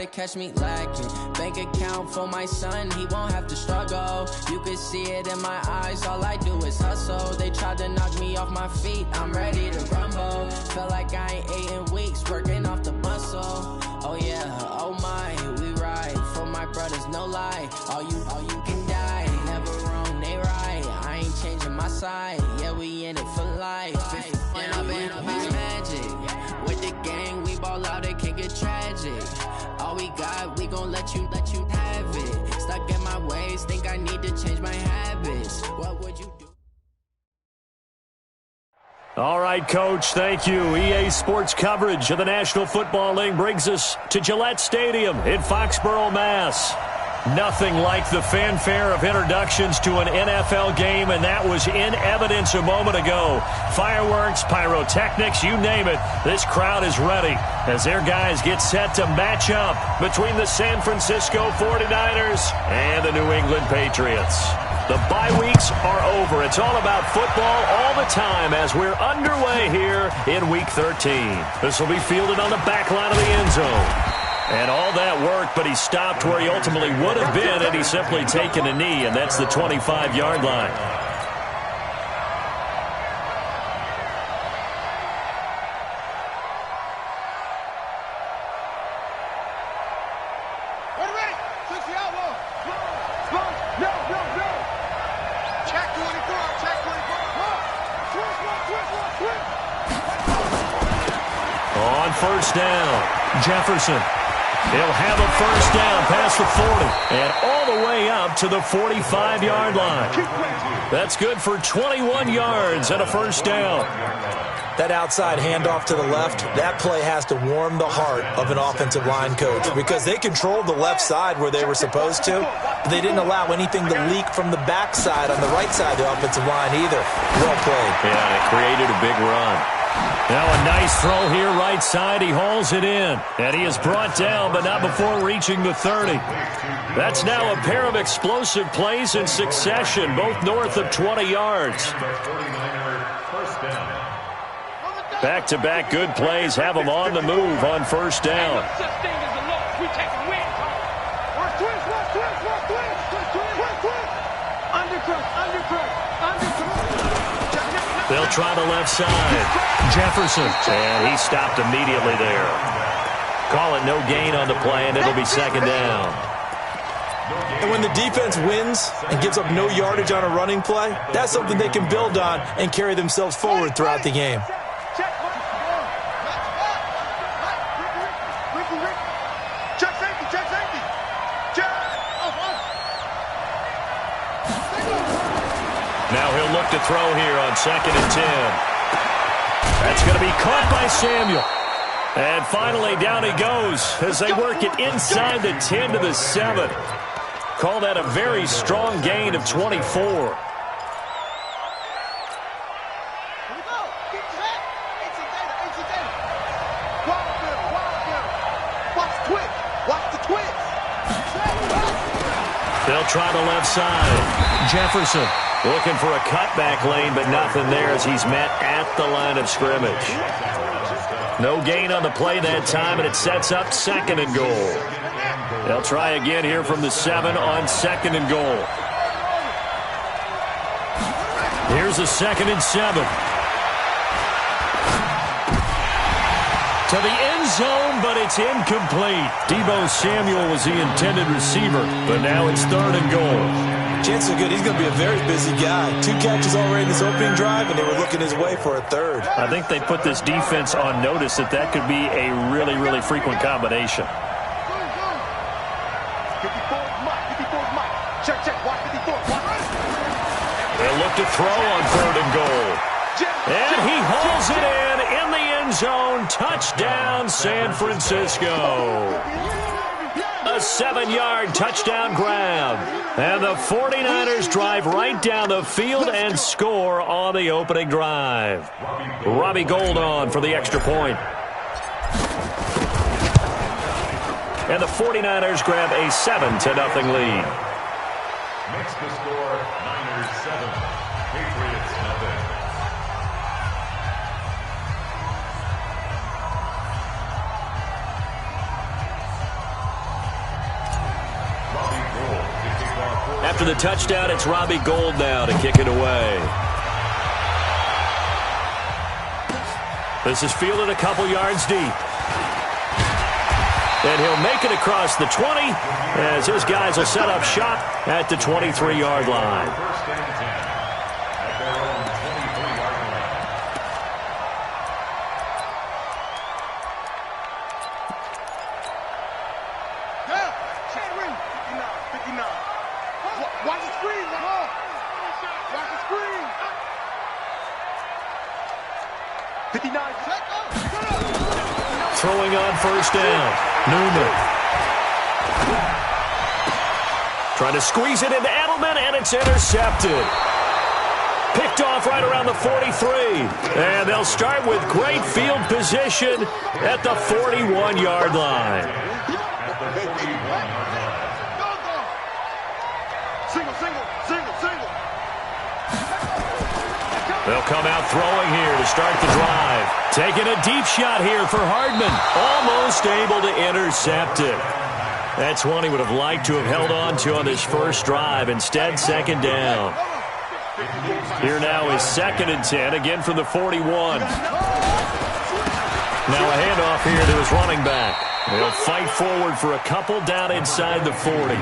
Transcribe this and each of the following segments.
to catch me lacking. Bank account for my son, he won't have to struggle. You can see it in my eyes, all I do is hustle. They tried to knock me off my feet, I'm ready to rumble. Felt like I ain't ate in weeks, working off the muscle. Oh yeah, oh my, we ride for my brothers, no lie. All you can die, never wrong, they right. I ain't changing my side, yeah, we in it for life. When I've been magic, with the gang, we ball out, it can get tragic. All we got, we gon' let you have it. Stuck in my ways, think I need to change my habits. What would you do? All right, Coach, thank you. EA Sports coverage of the National Football League brings us to Gillette Stadium in Foxborough, Mass. Nothing like the fanfare of introductions to an NFL game, and that was in evidence a moment ago. Fireworks, pyrotechnics, you name it. This crowd is ready as their guys get set to match up between the San Francisco 49ers and the New England Patriots. The bye weeks are over. It's all about football all the time as we're underway here in Week 13. This will be fielded on the back line of the end zone. And all that work, but he stopped where he ultimately would have been had he simply taken a knee, and that's the 25-yard line. On first down, Jefferson. He'll have a first down past the 40 and all the way up to the 45-yard line. That's good for 21 yards and a first down. That outside handoff to the left, that play has to warm the heart of an offensive line coach because they controlled the left side where they were supposed to, but they didn't allow anything to leak from the backside on the right side of the offensive line either. Well played. Yeah, and it created a big run. Now a nice throw here right side. He hauls it in. And he is brought down, but not before reaching the 30. That's now a pair of explosive plays in succession, both north of 20 yards. Back-to-back good plays have him on the move on first down. They'll try the left side. Jefferson. And he stopped immediately there. Call it no gain on the play, and it'll be second down. And when the defense wins and gives up no yardage on a running play, that's something they can build on and carry themselves forward throughout the game. Now he'll look to throw here on 2nd and 10. That's going to be caught by Samuel. And finally, down he goes as they work it inside the 10 to the 7. Call that a very strong gain of 24. They'll try the left side. Jefferson looking for a cutback lane, but nothing there as he's met at the line of scrimmage. No gain on the play that time, and it sets up 2nd and goal. They'll try again here from the 7 on 2nd and goal. Here's a 2nd and 7. To the end zone, but it's incomplete. Deebo Samuel was the intended receiver, but now it's 3rd and goal. Chances are good. He's going to be a very busy guy. 2 catches already in this opening drive, and they were looking his way for a 3rd. I think they put this defense on notice that could be a really, really frequent combination. They'll look to throw on 3rd and goal. And he hauls it in the end zone. Touchdown, San Francisco. A 7-yard touchdown grab. And the 49ers drive right down the field and score on the opening drive. Robbie Gould on for the extra point. And the 49ers grab a 7-0 lead. Makes the score Niners 7, Patriots 0. After the touchdown, it's Robbie Gould now to kick it away. This is fielded a couple yards deep. And he'll make it across the 20 as his guys will set up shop at the 23-yard line. First and 10 at their own 23-yard line. Yeah, 59. Watch the screen, watch the screen. 59. Throwing on first down. Newman. Trying to squeeze it into Edelman, and it's intercepted. Picked off right around the 43. And they'll start with great field position at the 41-yard line. At the 41-yard Single. They'll come out throwing here to start the drive. Taking a deep shot here for Hardman. Almost able to intercept it. That's one he would have liked to have held on to on his first drive. Instead, second down. Here now is 2nd and 10, again from the 41. Now a handoff here to his running back. They'll fight forward for a couple down inside the 40.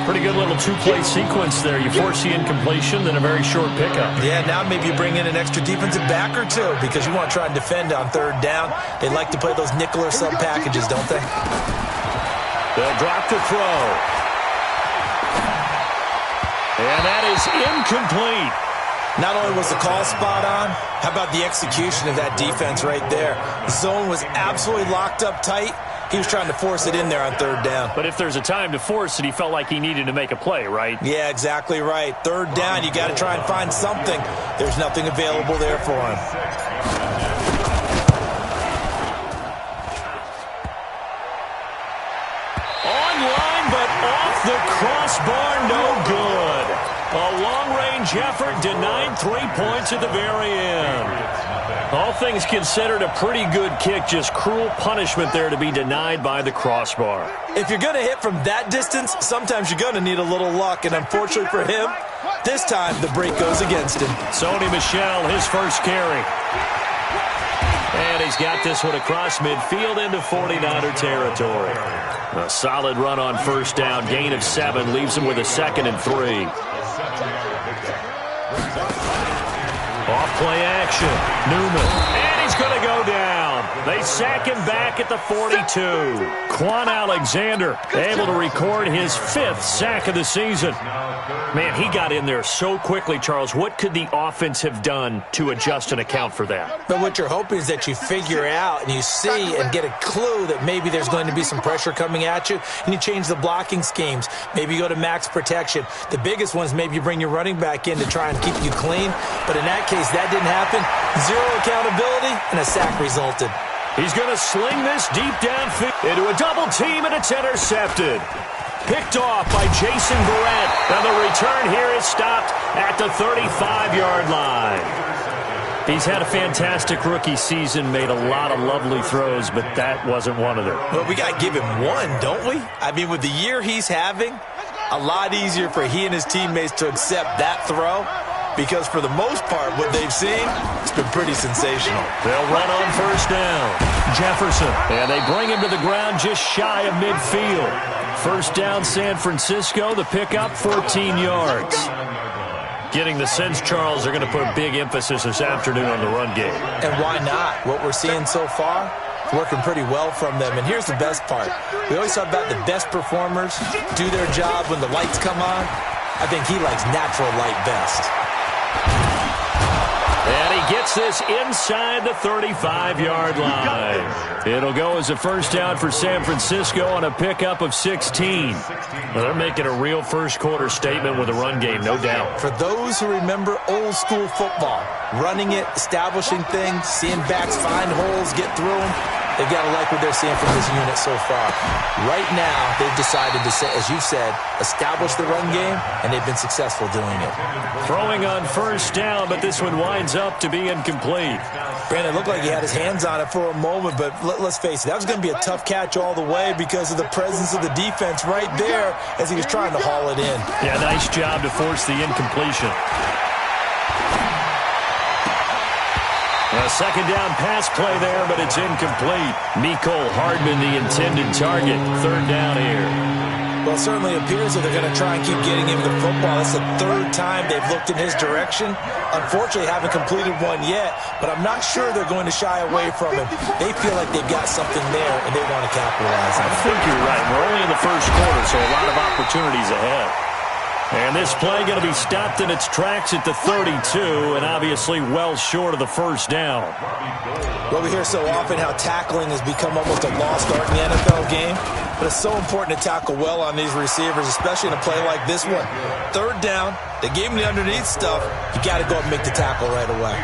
Pretty good little two-play sequence there. You force the incompletion, then a very short pickup. Yeah, now maybe you bring in an extra defensive back or two because you want to try and defend on third down. They like to play those nickel or sub packages, don't they? They'll drop the throw. And that is incomplete. Not only was the call spot on, how about the execution of that defense right there? The zone was absolutely locked up tight. He was trying to force it in there on third down. But if there's a time to force it, he felt like he needed to make a play, right? Yeah, exactly right. Third down, you got to try and find something. There's nothing available there for him. Online, but off the crossbar, no good. A long-range effort denied 3 points at the very end. All things considered, a pretty good kick, just cruel punishment there to be denied by the crossbar. If you're going to hit from that distance, sometimes you're going to need a little luck, and unfortunately for him, this time the break goes against him. Sony Michel, his first carry. And he's got this one across midfield into 49er territory. A solid run on first down, gain of 7, leaves him with a 2nd and 3. Off-play action. Newman. And he's going to go down. They sack him back at the 42. Quan Alexander able to record his 5th sack of the season. Man, he got in there so quickly, Charles. What could the offense have done to adjust and account for that? But what you're hoping is that you figure out and you see and get a clue that maybe there's going to be some pressure coming at you, and you change the blocking schemes. Maybe you go to max protection. The biggest one is maybe you bring your running back in to try and keep you clean. But in that case, that didn't happen. Zero accountability, and a sack resulted. He's going to sling this deep downfield into a double team, and it's intercepted. Picked off by Jason Barrett. And the return here is stopped at the 35-yard line. He's had a fantastic rookie season, made a lot of lovely throws, but that wasn't one of them. Well, we got to give him one, don't we? I mean, with the year he's having, a lot easier for he and his teammates to accept that throw. Because for the most part, what they've seen, it's been pretty sensational. They'll run on first down. Jefferson. And they bring him to the ground just shy of midfield. First down, San Francisco. The pickup, 14 yards. Getting the sense, Charles, they're going to put a big emphasis this afternoon on the run game. And why not? What we're seeing so far, working pretty well from them. And here's the best part. We always talk about the best performers do their job when the lights come on. I think he likes natural light best. And he gets this inside the 35-yard line. It'll go as a first down for San Francisco on a pickup of 16. Well, they're making a real first-quarter statement with a run game, no doubt. For those who remember old-school football, running it, establishing things, seeing backs find holes, get through them, They've got to like what they're seeing from this unit so far. Right now, they've decided to, as you said, establish the run game, and they've been successful doing it. Throwing on first down, but this one winds up to be incomplete. Brandon, it looked like he had his hands on it for a moment, but let's face it, that was going to be a tough catch all the way because of the presence of the defense right there as he was trying to haul it in. Yeah, nice job to force the incompletion. A second down pass play there, but it's incomplete. Mecole Hardman, the intended target. Third down here. Well, it certainly appears that they're going to try and keep getting him the football. That's the third time they've looked in his direction. Unfortunately, haven't completed one yet, but I'm not sure they're going to shy away from him. They feel like they've got something there, and they want to capitalize on it. I think you're right. We're only in the first quarter, so a lot of opportunities ahead. And this play going to be stopped in its tracks at the 32, and obviously well short of the first down. Well, we hear so often how tackling has become almost a lost art in the NFL game, but it's so important to tackle well on these receivers, especially in a play like this one. Third down, they gave him the underneath stuff. You got to go and make the tackle right away.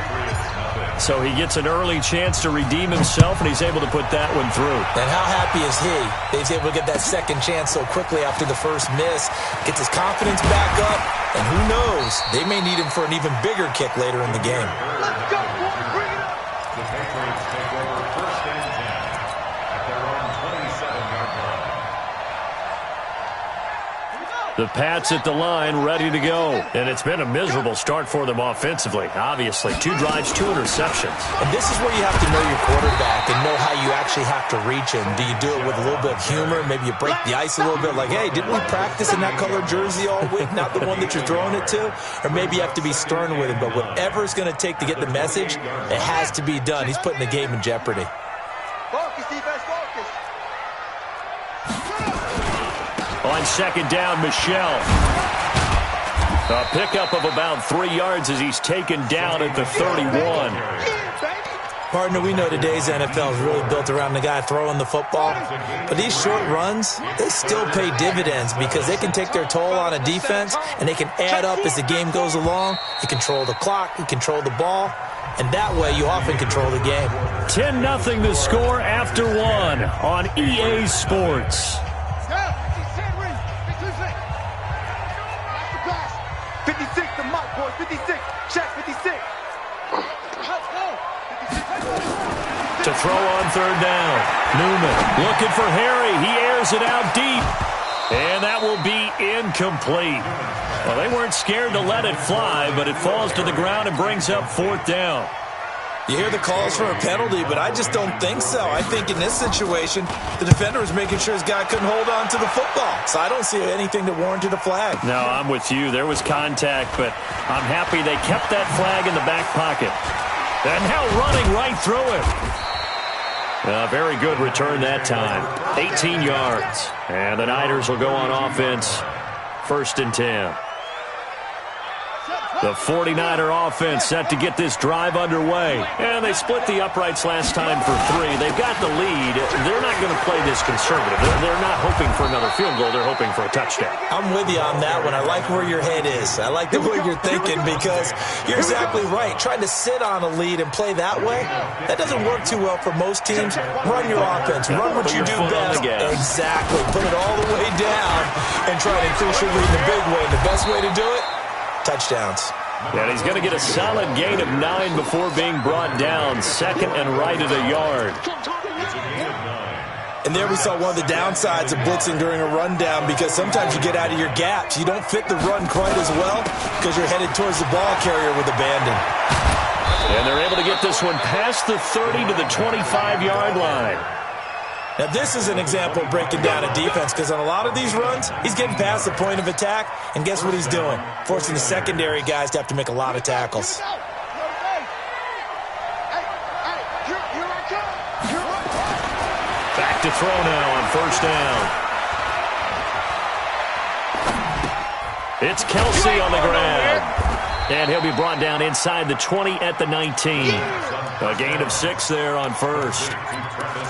So he gets an early chance to redeem himself, and he's able to put that one through. And how happy is he that he's able to get that second chance so quickly after the first miss, gets his confidence back up, and who knows, they may need him for an even bigger kick later in the game. Let's go, boy. Bring it up. The Patriots take over first and 10 at their own 27-yard line. The Pats at the line, ready to go. And it's been a miserable start for them offensively, obviously. 2 drives, 2 interceptions. And this is where you have to know your quarterback and know how you actually have to reach him. Do you do it with a little bit of humor? Maybe you break the ice a little bit like, hey, didn't we practice in that colored jersey all week, not the one that you're throwing it to? Or maybe you have to be stern with him. But whatever it's going to take to get the message, it has to be done. He's putting the game in jeopardy. Focus, defense, focus. On second down, Michel. A pickup of about 3 yards as he's taken down at the 31. Partner, we know today's NFL is really built around the guy throwing the football. But these short runs, they still pay dividends because they can take their toll on a defense and they can add up as the game goes along. You control the clock, you control the ball, and that way you often control the game. 10-0 the score after 1 on EA Sports. 56, the mic, boy. 56. Check, 56. To throw on third down. Newman looking for Harry. He airs it out deep. And that will be incomplete. Well, they weren't scared to let it fly, but it falls to the ground and brings up fourth down. You hear the calls for a penalty, but I just don't think so. I think in this situation, the defender was making sure his guy couldn't hold on to the football. So I don't see anything that warranted a flag. No, I'm with you. There was contact, but I'm happy they kept that flag in the back pocket. And now running right through it. Very good return that time. 18 yards. And the Niners will go on offense. First and 10. The 49er offense set to get this drive underway. And they split the uprights last time for 3. They've got the lead. They're not going to play this conservative. They're not hoping for another field goal. They're hoping for a touchdown. I'm with you on that one. I like where your head is. I like the way you're thinking because you're exactly right. Trying to sit on a lead and play that way, that doesn't work too well for most teams. Run your offense. Run what you do best. Exactly. Put it all the way down and try to increase your lead in a big way. The best way to do it? Touchdowns. And he's going to get a solid gain of 9 before being brought down. Second and right at a yard. And there we saw one of the downsides of blitzing during a rundown because sometimes you get out of your gaps. You don't fit the run quite as well because you're headed towards the ball carrier with abandon. And they're able to get this one past the 30 to the 25-yard line. Now, this is an example of breaking down a defense because on a lot of these runs, he's getting past the point of attack, and guess what he's doing? Forcing the secondary guys to have to make a lot of tackles. Back to throw now on first down. It's Kelsey on the grab. And he'll be brought down inside the 20 at the 19. A gain of 6 there on first.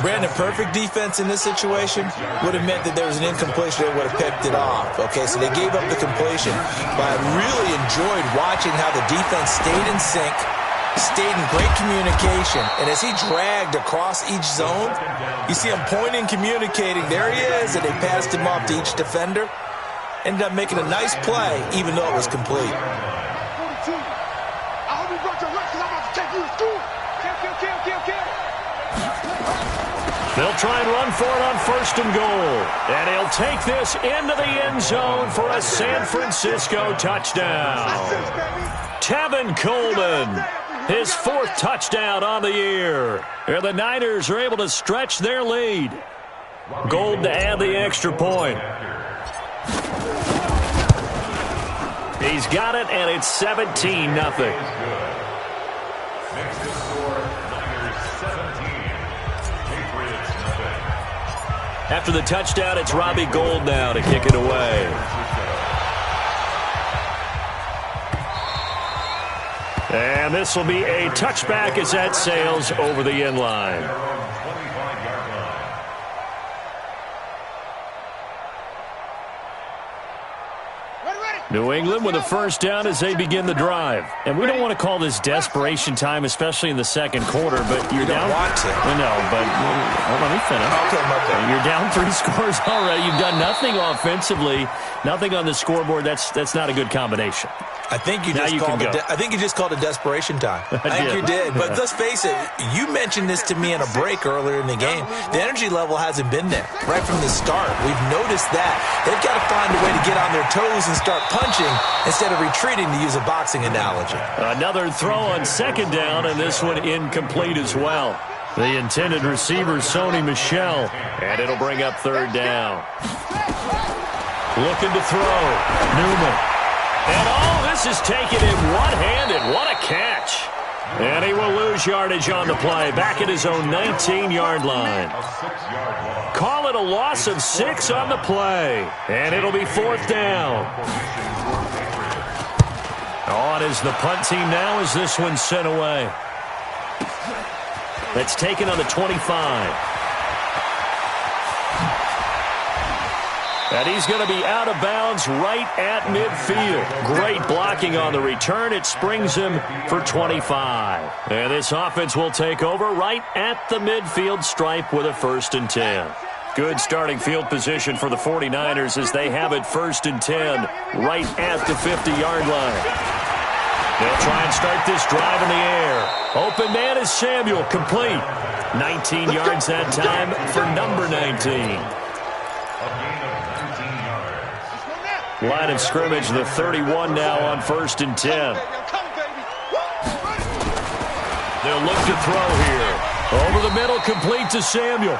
Brandon, perfect defense in this situation would have meant that there was an incompletion. They would have picked it off. Okay, so they gave up the completion. But I really enjoyed watching how the defense stayed in sync, Stayed in great communication, and as he dragged across each zone, you see him pointing, communicating. There he is, and they passed him off to each defender. Ended up making a nice play, even though it was complete. 42. I hope you brought your lunch because I'm about to take you to school. Kill. They'll try and run for it on 1st and goal. And he'll take this into the end zone for a San Francisco touchdown. Tevin Coleman, his 4th touchdown on the year. And the Niners are able to stretch their lead. Gold to add the extra point. He's got it, and it's 17-0. After the touchdown, it's Robbie Gould now to kick it away. And this will be a touchback as that sails over the end line. New England with a first down as they begin the drive. And we don't want to call this desperation time, especially in the second quarter, but you're down. Want to. No, but let me finish. Okay. You're down 3 scores already. You've done nothing offensively, nothing on the scoreboard. That's not a good combination. I think you just called it desperation time. I think you did. But let's face it, you mentioned this to me in a break earlier in the game. The energy level hasn't been there right from the start. We've noticed that. They've got to find a way to get on their toes and start punching instead of retreating, to use a boxing analogy. Another throw on 2nd down, and this one incomplete as well. The intended receiver, Sony Michel, and it'll bring up 3rd down. Looking to throw. Newman. And this is taken in one-handed. What a catch. And he will lose yardage on the play. Back at his own 19-yard line. Call it a loss of 6 on the play. And it'll be 4th down. On is the punt team now as this one's sent away. That's taken on the 25. And he's going to be out of bounds right at midfield. Great blocking on the return. It springs him for 25. And this offense will take over right at the midfield stripe with a 1st and 10. Good starting field position for the 49ers as they have it 1st and 10 right at the 50-yard line. They'll try and start this drive in the air. Open man is Samuel, complete. 19 yards that time for number 19. Line of scrimmage, the 31 now on 1st and 10. They'll look to throw here. Over the middle, complete to Samuel.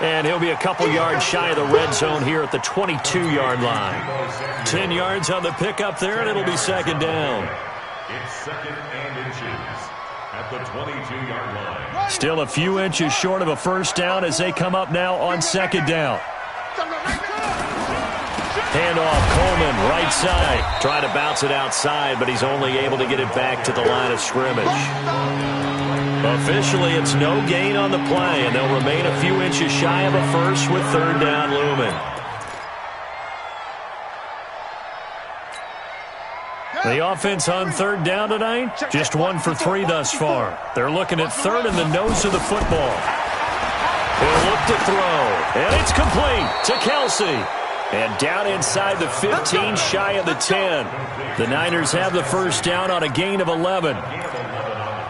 And he'll be a couple yards shy of the red zone here at the 22-yard line. 10 yards on the pickup there, and it'll be 2nd down. It's 2nd and inches at the 22-yard line. Still a few inches short of a 1st down as they come up now on 2nd down. Handoff, Coleman, right side. Trying to bounce it outside, but he's only able to get it back to the line of scrimmage. Officially, it's no gain on the play, and they'll remain a few inches shy of a 1st with 3rd down looming. The offense on 3rd down tonight, just 1 for 3 thus far. They're looking at 3rd in the nose of the football. He'll look to throw, and it's complete to Kelsey. And down inside the 15, shy of the 10. The Niners have the 1st down on a gain of 11.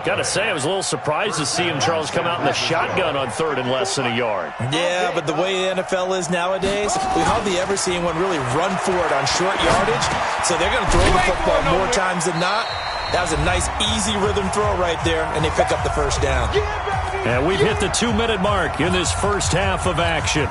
Got to say, I was a little surprised to see him, Charles, come out in the shotgun on 3rd and less than a yard. Yeah, but the way the NFL is nowadays, we hardly ever see anyone really run for it on short yardage. So they're going to throw the football more times than not. That was a nice, easy rhythm throw right there, and they pick up the 1st down. And we've hit the 2-minute mark in this first half of action.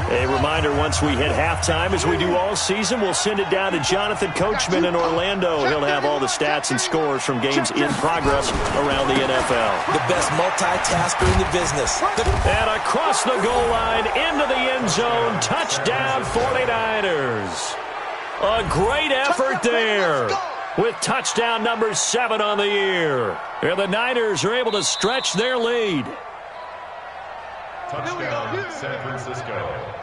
A reminder, once we hit halftime, as we do all season, we'll send it down to Jonathan Coachman in Orlando. He'll have all the stats and scores from games in progress around the NFL. The best multitasker in the business. And across the goal line, into the end zone, touchdown 49ers. A great effort there with touchdown number 7 on the year. And the Niners are able to stretch their lead. Touchdown, San Francisco.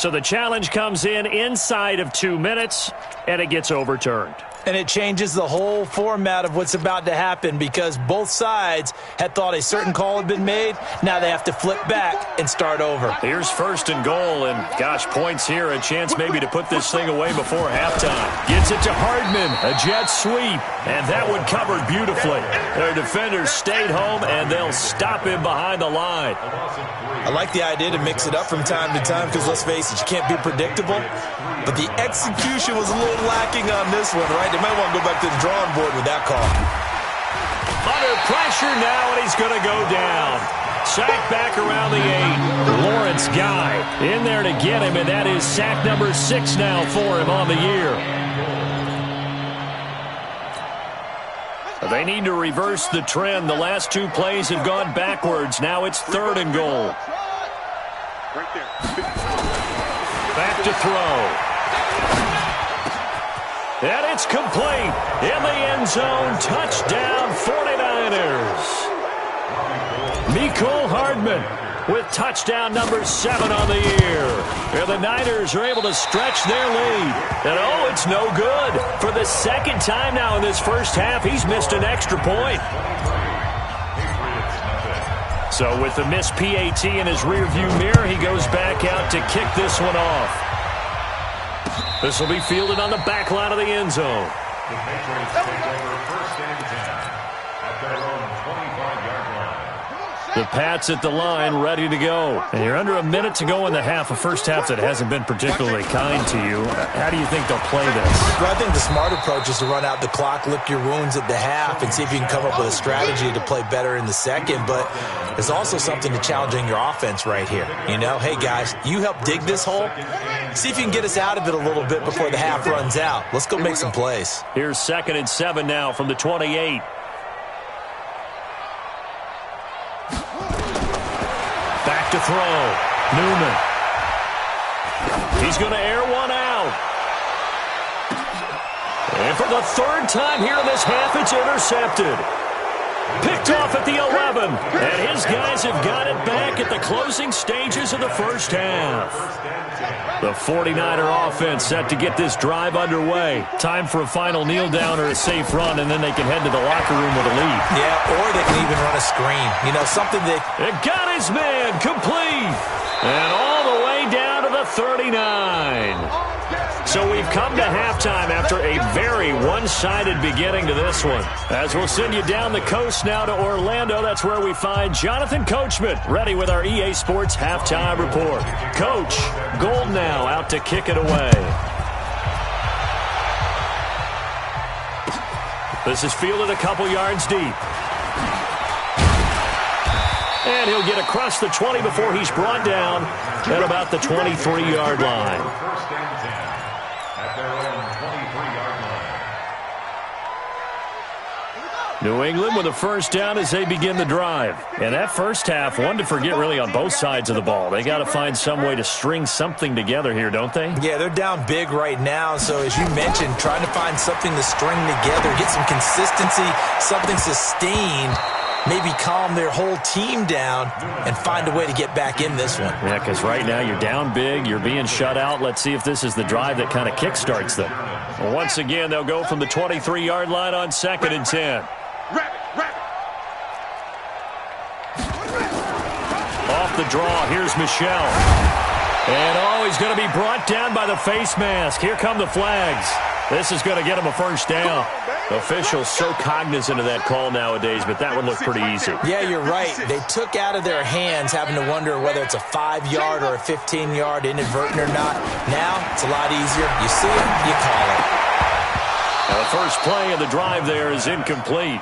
So the challenge comes in inside of 2 minutes, and it gets overturned. And it changes the whole format of what's about to happen because both sides had thought a certain call had been made. Now they have to flip back and start over. Here's 1st and goal, and gosh, points here, a chance maybe to put this thing away before halftime. Gets it to Hardman, a jet sweep, and that one covered beautifully. Their defenders stayed home, and they'll stop him behind the line. I like the idea to mix it up from time to time because, let's face it, you can't be predictable. But the execution was a little lacking on this one, right? They might want to go back to the drawing board with that call. Under pressure now, and he's going to go down. Sack back around the 8. Lawrence Guy in there to get him, and that is sack number 6 now for him on the year. They need to reverse the trend. The last 2 plays have gone backwards. Now it's 3rd and goal. Back to throw. And it's complete. In the end zone. Touchdown 49ers. Mecole Hardman with touchdown number 7 on the year. And the Niners are able to stretch their lead. And oh, it's no good. For the 2nd time now in this first half, he's missed an extra point. So with the missed PAT in his rearview mirror, he goes back out to kick this one off. This will be fielded on the back line of the end zone. The Patriots take over 1st and 10 at their own 25-yard line. The Pats at the line, ready to go. And you're under a minute to go in the half, a first half that hasn't been particularly kind to you. How do you think they'll play this? Well, I think the smart approach is to run out the clock, lick your wounds at the half, and see if you can come up with a strategy to play better in the second. But there's also something to challenging your offense right here. You know, hey, guys, you help dig this hole. See if you can get us out of it a little bit before the half runs out. Let's go make some plays. Here's 2nd and 7 now from the 28. Back to throw. Newman. He's going to air one out. And for the 3rd time here in this half, it's intercepted. Picked off at the 11. And his guys have got it back at the closing stages of the first half. The 49er offense set to get this drive underway. Time for a final kneel down or a safe run, and then they can head to the locker room with a lead. Yeah, or they can even run a screen. You know, something that... It got his man complete. And all the way down to the 39. So we've come to halftime after a very one-sided beginning to this one. As we'll send you down the coast now to Orlando, that's where we find Jonathan Coachman, ready with our EA Sports Halftime Report. Coach, goal now out to kick it away. This is fielded a couple yards deep. And he'll get across the 20 before he's brought down at about the 23-yard line. 1st and 10 at their own 23-yard line. New England with a first down as they begin the drive. And that first half, one to forget really on both sides of the ball. They got to find some way to string something together here, don't they? Yeah, they're down big right now. So as you mentioned, trying to find something to string together, get some consistency, something sustained, maybe calm their whole team down and find a way to get back in this one. Yeah, because right now you're down big, you're being shut out. Let's see if this is the drive that kind of kickstarts them. Well, once again, they'll go from the 23-yard line on 2nd and 10. Off the draw, here's Michel. And, oh, he's going to be brought down by the face mask. Here come the flags. This is going to get him a first down. Officials so cognizant of that call nowadays, but that would look pretty easy. Yeah, you're right. They took out of their hands having to wonder whether it's a 5-yard or a 15-yard inadvertent or not. Now, it's a lot easier. You see it, you call it. Now the first play of the drive there is incomplete.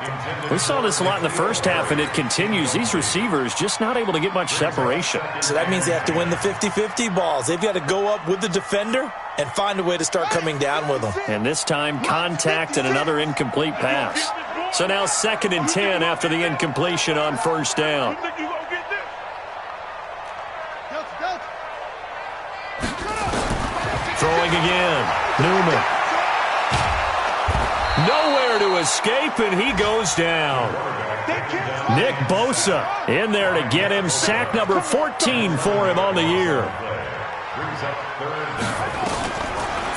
We saw this a lot in the first half, and it continues. These receivers just not able to get much separation. So that means they have to win the 50-50 balls. They've got to go up with the defender and find a way to start coming down with them. And this time, contact and another incomplete pass. So now 2nd and 10 after the incompletion on first down. Throwing again. Newman. Nowhere to escape, and he goes down. Nick Bosa in there to get him. Sack number 14 for him on the year. Brings up third down.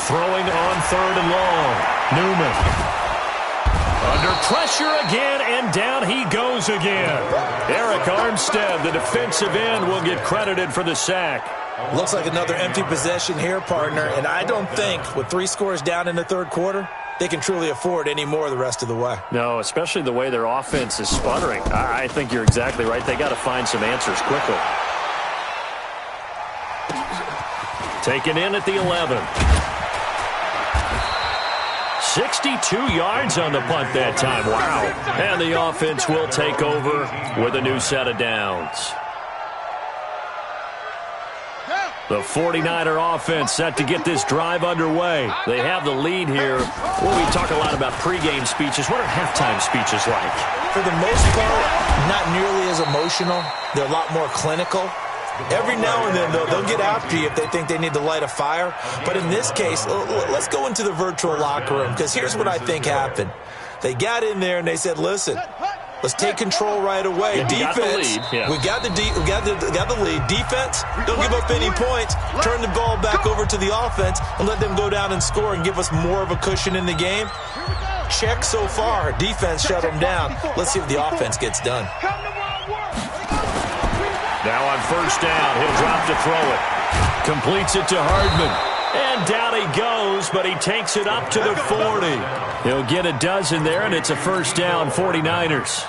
Throwing on 3rd and long. Newman. Under pressure again, and down he goes again. Eric Armstead, the defensive end, will get credited for the sack. Looks like another empty possession here, partner, and I don't think with 3 scores down in the 3rd quarter, they can truly afford any more the rest of the way. No, especially the way their offense is sputtering. I think you're exactly right. They got to find some answers quickly. Taken in at the 11. 62 yards on the punt that time. Wow. And the offense will take over with a new set of downs. The 49er offense set to get this drive underway. They have the lead here. Well, we talk a lot about pregame speeches. What are halftime speeches like? For the most part, not nearly as emotional. They're a lot more clinical. Every now and then, though, they'll get after you if they think they need to light a fire. But in this case, let's go into the virtual locker room, because here's what I think happened. They got in there and they said, listen, let's take control right away. Defense, we got the lead. Defense, don't give up any points. Turn the ball back over to the offense and let them go down and score and give us more of a cushion in the game. Check so far. Defense shut them down. Let's see if the offense gets done. Now on 1st down, he'll drop to throw it. Completes it to Hardman. And down he goes, but he takes it up to the 40. He'll get a dozen there, and it's a 1st down, 49ers.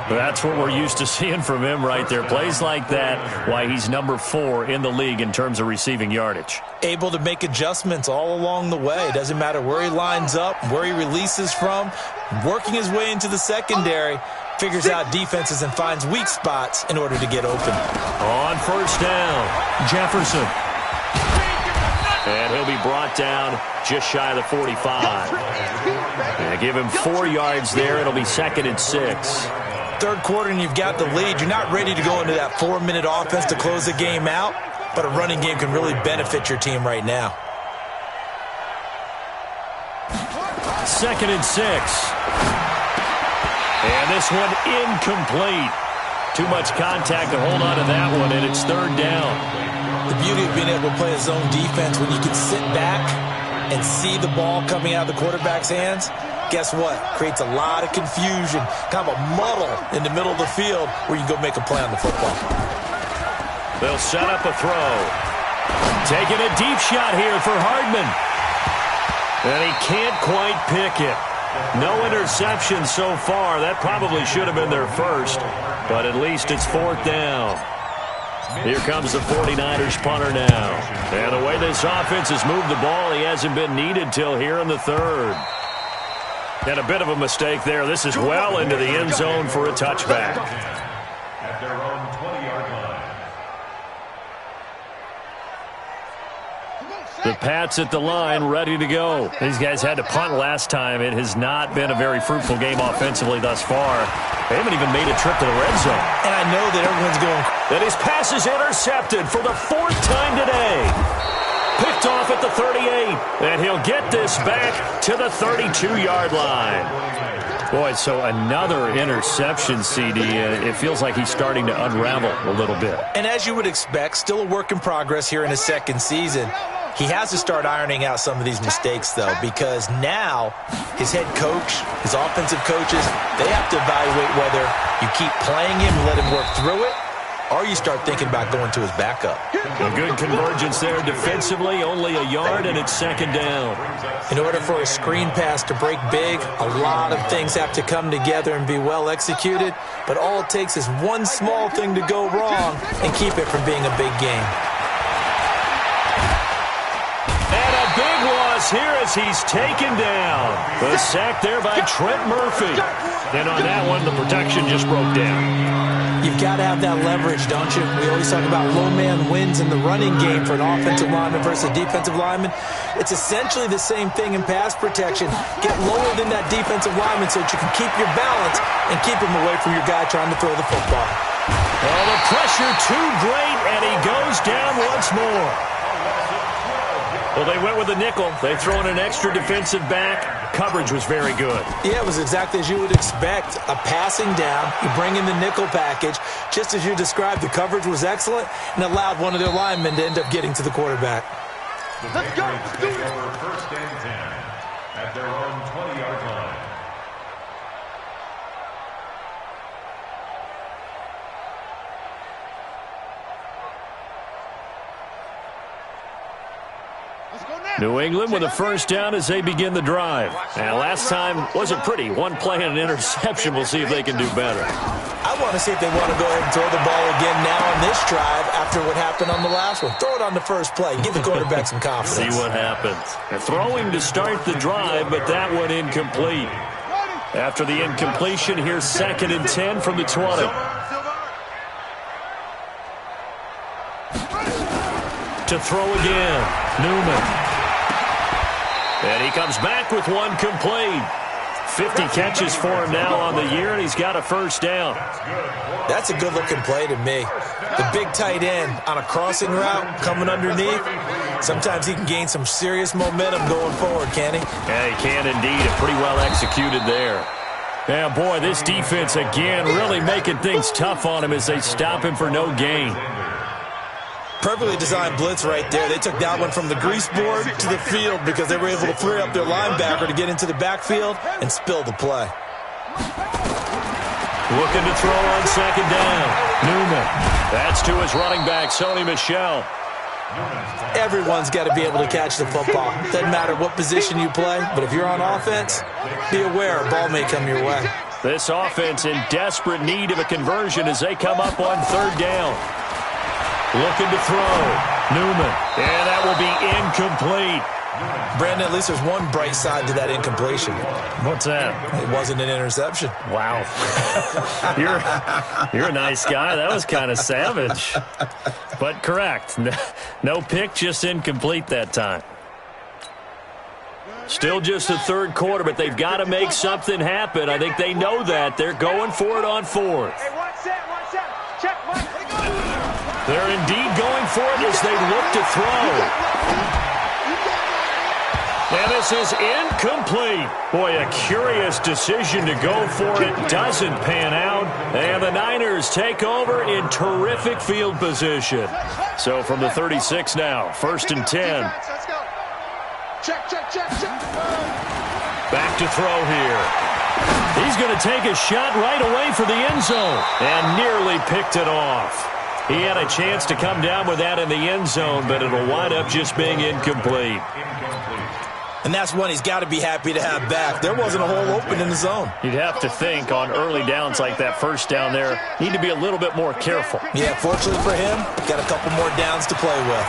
That's what we're used to seeing from him right there. Plays like that, why he's number 4 in the league in terms of receiving yardage. Able to make adjustments all along the way. Doesn't matter where he lines up, where he releases from. Working his way into the secondary. Figures out defenses and finds weak spots in order to get open. On 1st down, Jefferson. And he'll be brought down just shy of the 45. And give him 4 yards there. It'll be 2nd and 6. 3rd quarter and you've got the lead. You're not ready to go into that 4-minute offense to close the game out, but a running game can really benefit your team right now. 2nd and 6. And this one incomplete. Too much contact to hold on to that one, and it's 3rd down. The beauty of being able to play a zone defense when you can sit back and see the ball coming out of the quarterback's hands, guess what? Creates a lot of confusion, kind of a muddle in the middle of the field where you can go make a play on the football. They'll set up a throw. Taking a deep shot here for Hardman. And he can't quite pick it. No interception so far. That probably should have been their first, but at least it's 4th down. Here comes the 49ers punter now. And the way this offense has moved the ball, he hasn't been needed till here in the 3rd. And a bit of a mistake there. This is well into the end zone for a touchback. At their own 20-yard line. The Pats at the line, ready to go. These guys had to punt last time. It has not been a very fruitful game offensively thus far. They haven't even made a trip to the red zone. And I know that everyone's going. And his pass is intercepted for the 4th time today. Picked off at the 38. And he'll get this back to the 32-yard line. Boy, so another interception, CD. It feels like he's starting to unravel a little bit. And as you would expect, still a work in progress here in his 2nd season. He has to start ironing out some of these mistakes, though, because now his head coach, his offensive coaches, they have to evaluate whether you keep playing him and let him work through it, or you start thinking about going to his backup. A good convergence there defensively, only a yard, and it's 2nd down. In order for a screen pass to break big, a lot of things have to come together and be well executed, but all it takes is one small thing to go wrong and keep it from being a big game. And a big loss here as he's taken down. The sack there by Trent Murphy. And on that one, the protection just broke down. You've got to have that leverage, don't you? We always talk about low man wins in the running game for an offensive lineman versus a defensive lineman. It's essentially the same thing in pass protection. Get lower than that defensive lineman so that you can keep your balance and keep him away from your guy trying to throw the football. Well, the pressure too great, and he goes down once more. Well, they went with a nickel. They throw in an extra defensive back. Coverage was very good. Yeah, it was exactly as you would expect. A passing down, you bring in the nickel package. Just as you described, the coverage was excellent and allowed one of their linemen to end up getting to the quarterback. Let's go. Take over 1st and 10 at their own 20-yard line. New England with a first down as they begin the drive. And last time wasn't pretty. One play and an interception. We'll see if they can do better. I want to see if they want to go ahead and throw the ball again now on this drive after what happened on the last one. Throw it on the first play. Give the quarterback some confidence. See what happens. They're throwing to start the drive, but that one incomplete. After the incompletion, here's 2nd and 10 from the 20. To throw again, Newman. And he comes back with one complete. 50 catches for him now on the year, and he's got a first down. That's a good-looking play to me. The big tight end on a crossing route coming underneath. Sometimes he can gain some serious momentum going forward, can he? Yeah, he can indeed. And pretty well executed there. Yeah, boy, this defense again really making things tough on him as they stop him for no gain. Perfectly designed blitz right there. They took that one from the grease board to the field because they were able to free up their linebacker to get into the backfield and spill the play. Looking to throw on 2nd down. Newman. That's to his running back, Sony Michel. Everyone's got to be able to catch the football. Doesn't matter what position you play, but if you're on offense, be aware a ball may come your way. This offense in desperate need of a conversion as they come up on 3rd down. Looking to throw. Newman. And that will be incomplete. Brandon, at least there's one bright side to that incompletion. What's that? It wasn't an interception. Wow. You're a nice guy. That was kind of savage. But correct. No pick, just incomplete that time. Still just the 3rd quarter, but they've got to make something happen. I think they know that. They're going for it on 4th. Hey, watch that. Check, Mike. They're indeed going for it as they look to throw. And this is incomplete. Boy, a curious decision to go for it. Doesn't pan out. And the Niners take over in terrific field position. So from the 36 now, 1st and 10. Let's go. Check. Back to throw here. He's going to take a shot right away for the end zone. And nearly picked it off. He had a chance to come down with that in the end zone, but it'll wind up just being incomplete. And that's one he's got to be happy to have back. There wasn't a hole open in the zone. You'd have to think on early downs like that first down there, need to be a little bit more careful. Yeah, fortunately for him, got a couple more downs to play with.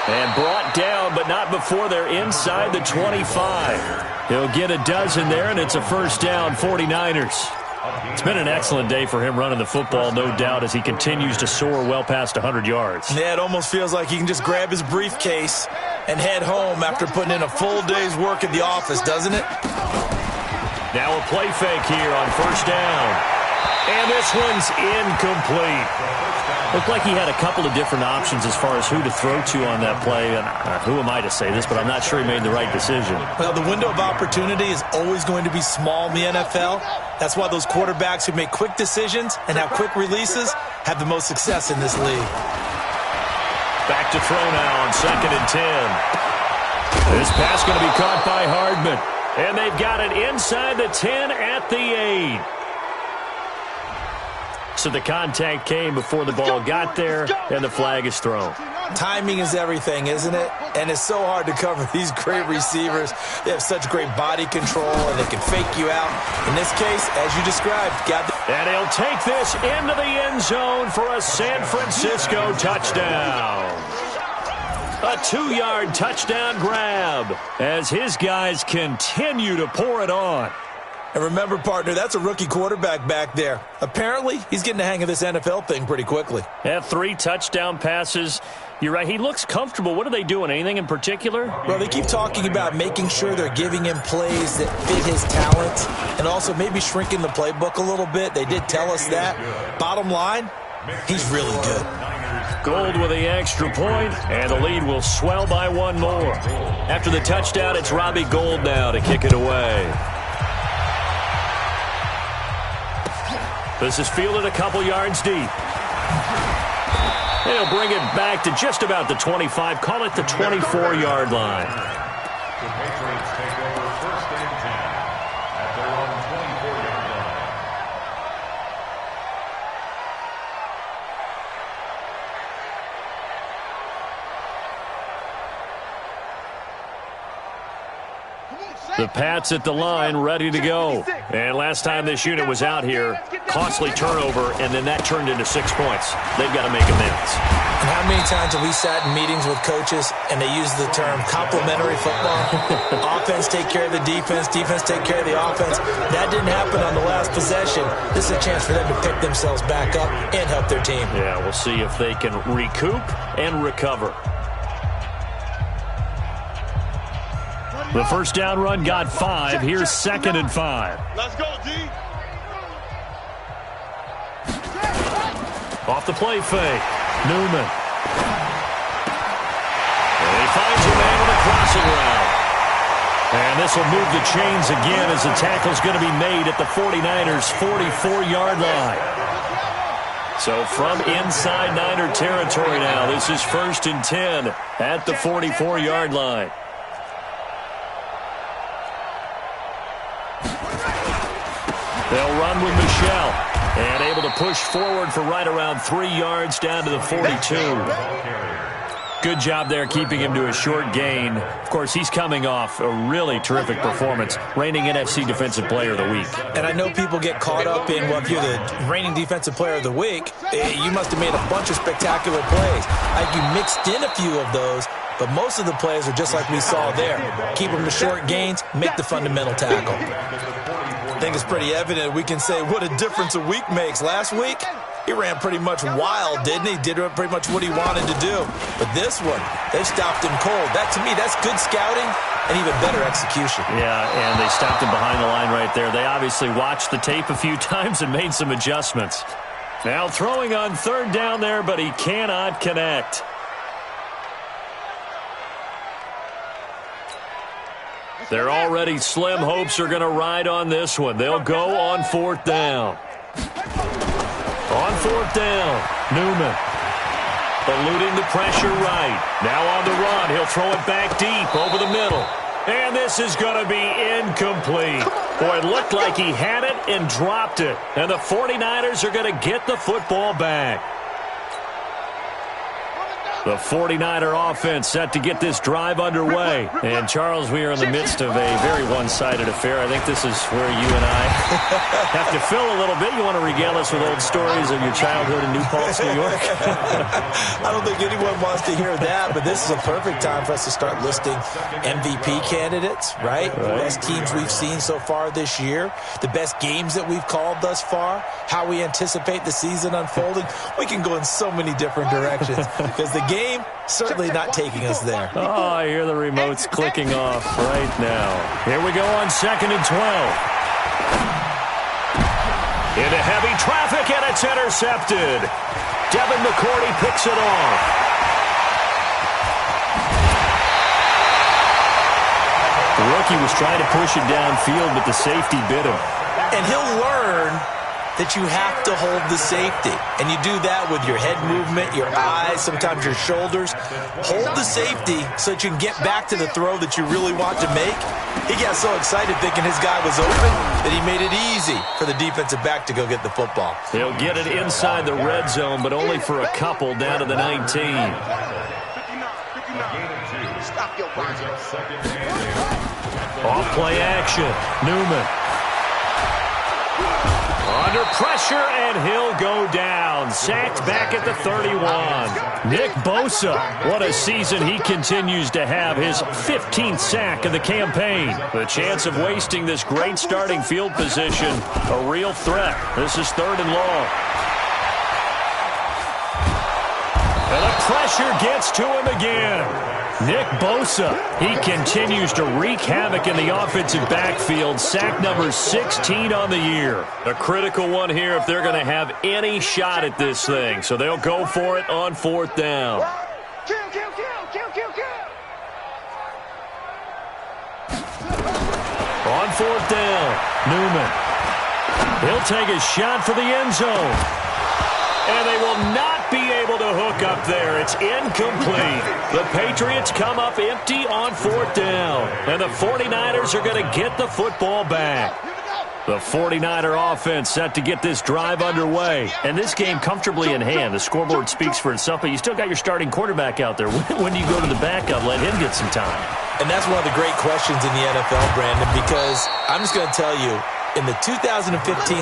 And brought down, but not before they're inside the 25. He'll get a dozen there, and it's a first down, 49ers. It's been an excellent day for him running the football, no doubt, as he continues to soar well past 100 yards. Yeah, it almost feels like he can just grab his briefcase and head home after putting in a full day's work at the office, doesn't it? Now a play fake here on 1st down. And this one's incomplete. Looked like he had a couple of different options as far as who to throw to on that play. And who am I to say this, but I'm not sure he made the right decision. Well, the window of opportunity is always going to be small in the NFL. That's why those quarterbacks who make quick decisions and have quick releases have the most success in this league. Back to throw now on 2nd and 10. This pass going to be caught by Hardman. And they've got it inside the 10 at the 8. So the contact came before the ball got there, and the flag is thrown. Timing is everything, isn't it? And it's so hard to cover these great receivers. They have such great body control, and they can fake you out. In this case, as you described, and he'll take this into the end zone for a San Francisco touchdown. A 2-yard touchdown grab as his guys continue to pour it on. And remember, partner, that's a rookie quarterback back there. Apparently, he's getting the hang of this NFL thing pretty quickly. Yeah, 3 touchdown passes. You're right. He looks comfortable. What are they doing? Anything in particular? Well, they keep talking about making sure they're giving him plays that fit his talents and also maybe shrinking the playbook a little bit. They did tell us that. Bottom line, he's really good. Gold with the extra point, and the lead will swell by one more. After the touchdown, it's Robbie Gould now to kick it away. This is fielded a couple yards deep. They'll bring it back to just about the 25, call it the 24-yard line. The Patriots take over 1st and 10 at their own 24-yard line. The Pats at the line, ready to go. And last time this unit was out here, costly turnover, and then that turned into 6 points. They've got to make amends. And how many times have we sat in meetings with coaches and they use the term complementary football? Offense take care of the defense, defense take care of the offense. That didn't happen on the last possession. This is a chance for them to pick themselves back up and help their team. Yeah, we'll see if they can recoup and recover. The first down run got 5. Here's 2nd and 5. Let's go, D. Off the play fake. Newman. And he finds a man with a crossing route. And this will move the chains again as the tackle's going to be made at the 49ers' 44-yard line. So from inside Niner territory now, this is 1st and 10 at the 44-yard line. They'll run with Michelle, and able to push forward for right around 3 yards down to the 42. Good job there keeping him to a short gain. Of course, he's coming off a really terrific performance, reigning NFC Defensive Player of the Week. And I know people get caught up in, well, if you're the reigning Defensive Player of the Week, you must have made a bunch of spectacular plays. You mixed in a few of those, but most of the plays are just like we saw there. Keep them to short gains, make the fundamental tackle. I think it's pretty evident we can say what a difference a week makes. Last week, he ran pretty much wild, didn't he? Did pretty much what he wanted to do. But this one, they stopped him cold. That, to me, that's good scouting and even better execution. Yeah, and they stopped him behind the line right there. They obviously watched the tape a few times and made some adjustments. Now throwing on 3rd down there, but he cannot connect. Their already slim hopes are going to ride on this one. They'll go on 4th down. On 4th down, Newman. Eluding the pressure right. Now on the run. He'll throw it back deep over the middle. And this is going to be incomplete. Boy, it looked like he had it and dropped it. And the 49ers are going to get the football back. The 49er offense set to get this drive underway. And, Charles, we are in the midst of a very one-sided affair. I think this is where you and I have to fill a little bit. You want to regale us with old stories of your childhood in New Paltz, New York? I don't think anyone wants to hear that, but this is a perfect time for us to start listing MVP candidates, right? The best teams we've seen so far this year, the best games that we've called thus far, how we anticipate the season unfolding. We can go in so many different directions because the game certainly not taking us there. Oh, I hear the remotes clicking off right now. Here we go on 2nd and 12. Into heavy traffic, and it's intercepted. Devin McCourty picks it off. The rookie was trying to push it downfield, but the safety bit him. And he'll learn that you have to hold the safety. And you do that with your head movement, your eyes, sometimes your shoulders. Hold the safety so that you can get back to the throw that you really want to make. He got so excited thinking his guy was open that he made it easy for the defensive back to go get the football. They'll get it inside the red zone, but only for a couple down to the 19. Off play action. Newman. Under pressure, and he'll go down. Sacked back at the 31. Nick Bosa, what a season he continues to have. His 15th sack of the campaign. The chance of wasting this great starting field position, a real threat. This is 3rd and long. And the pressure gets to him again. Nick Bosa, he continues to wreak havoc in the offensive backfield. Sack number 16 on the year. A critical one here if they're going to have any shot at this thing. So they'll go for it on 4th down. Kill, kill, kill, kill, kill, kill. On 4th down, Newman. He'll take a shot for the end zone. And they will not be able to hook up there. It's incomplete. The Patriots come up empty on 4th down. And the 49ers are going to get the football back. The 49er offense set to get this drive underway. And this game comfortably in hand. The scoreboard speaks for itself, but you still got your starting quarterback out there. When do you go to the backup? Let him get some time. And that's one of the great questions in the NFL, Brandon, because I'm just going to tell you, in the 2015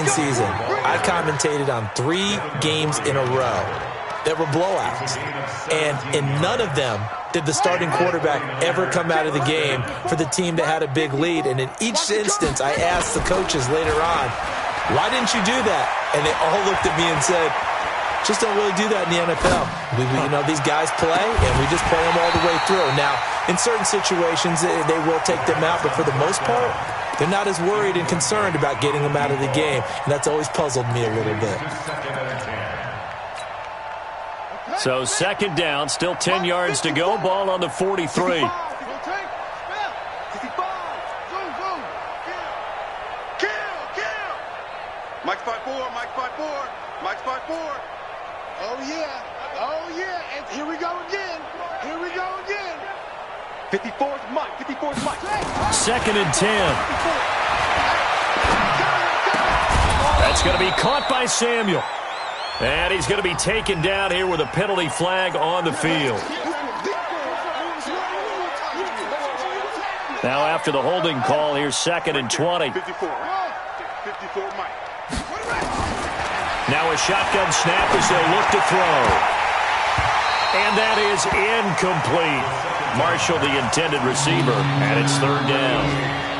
season, I commentated on 3 games in a row that were blowouts. And in none of them did the starting quarterback ever come out of the game for the team that had a big lead. And in each instance, I asked the coaches later on, why didn't you do that? And they all looked at me and said, just don't really do that in the NFL. These guys play, and we just play them all the way through. Now, in certain situations, they will take them out, but for the most part, they're not as worried and concerned about getting them out of the game, and that's always puzzled me a little bit. So 2nd down, still 10 yards to go. Ball on the 43. Mike 5-4, Mike 5-4, Mike 5-4. Oh, yeah. Oh, yeah. And here we go again. Here we go again. 54's Mike. 54's Mike. 2nd and 10. That's going to be caught by Samuel. And he's going to be taken down here with a penalty flag on the field. Now after the holding call, here's 2nd and 20. 54 Mike. Now a shotgun snap as they look to throw. And that is incomplete. Marshall, the intended receiver, and it's 3rd down.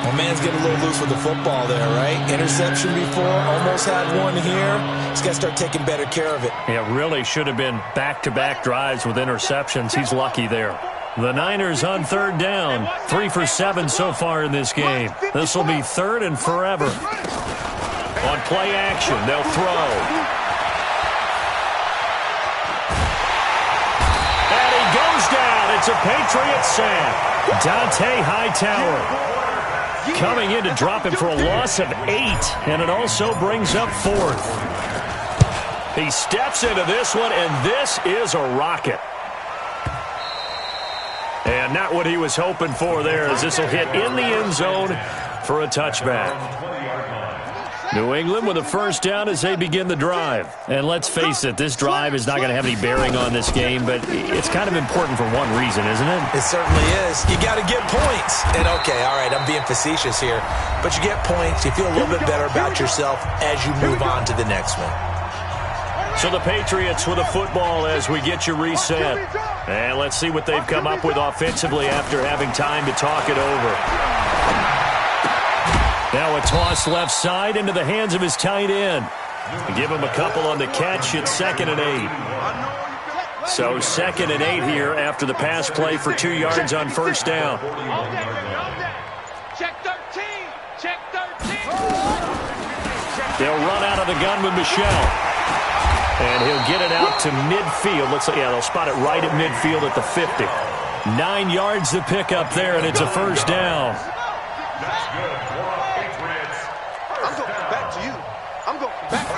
Well, man's getting a little loose with the football there, right? Interception before, almost had one here. He's got to start taking better care of it. Yeah, really should have been back-to-back drives with interceptions. He's lucky there. The Niners on 3rd down. 3 for 7 so far in this game. This will be 3rd and forever. On play action, they'll throw. And he goes down. It's a Patriot sack. Dante Hightower coming in to drop him for a loss of 8. And it also brings up 4th. He steps into this one, and this is a rocket. And not what he was hoping for there, as this will hit in the end zone for a touchback. New England with a 1st down as they begin the drive. And let's face it, this drive is not going to have any bearing on this game, but it's kind of important for one reason, isn't it? It certainly is. You got to get points. And okay, all right, I'm being facetious here, but you get points, you feel a little bit better about yourself as you move on to the next one. So the Patriots with a football as we get you reset. And let's see what they've come up with offensively after having time to talk it over. Now a toss left side into the hands of his tight end. Give him a couple on the catch. It's 2nd and 8. So 2nd and 8 here after the pass play for 2 yards on 1st down. Check 13. Check 13. They'll run out of the gun with Michelle. And he'll get it out to midfield. Looks like, yeah, they'll spot it right at midfield at the 50. 9 yards to pick up there, and it's a 1st down. That's good. I'm going back to you. I'm going back to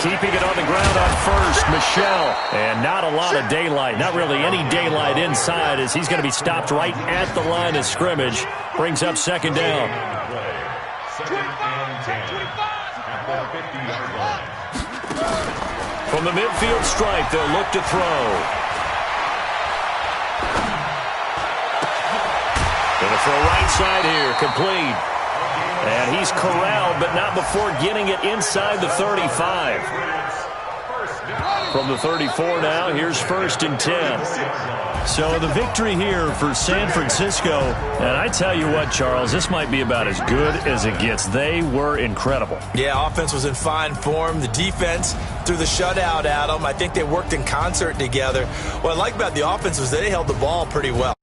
you. Keeping it on the ground on 1st, Michelle. And not a lot of daylight. Not really any daylight inside as he's going to be stopped right at the line of scrimmage. Brings up 2nd down. 2nd and 10. At the 50-yard line. From the midfield stripe, they'll look to throw. Gonna throw right side here, complete. And he's corralled, but not before getting it inside the 35. from the 34 now. Here's 1st and 10. So the victory here for San Francisco. And I tell you what, Charles, this might be about as good as it gets. They were incredible. Yeah, offense was in fine form. The defense threw the shutout at them. I think they worked in concert together. What I like about the offense was they held the ball pretty well.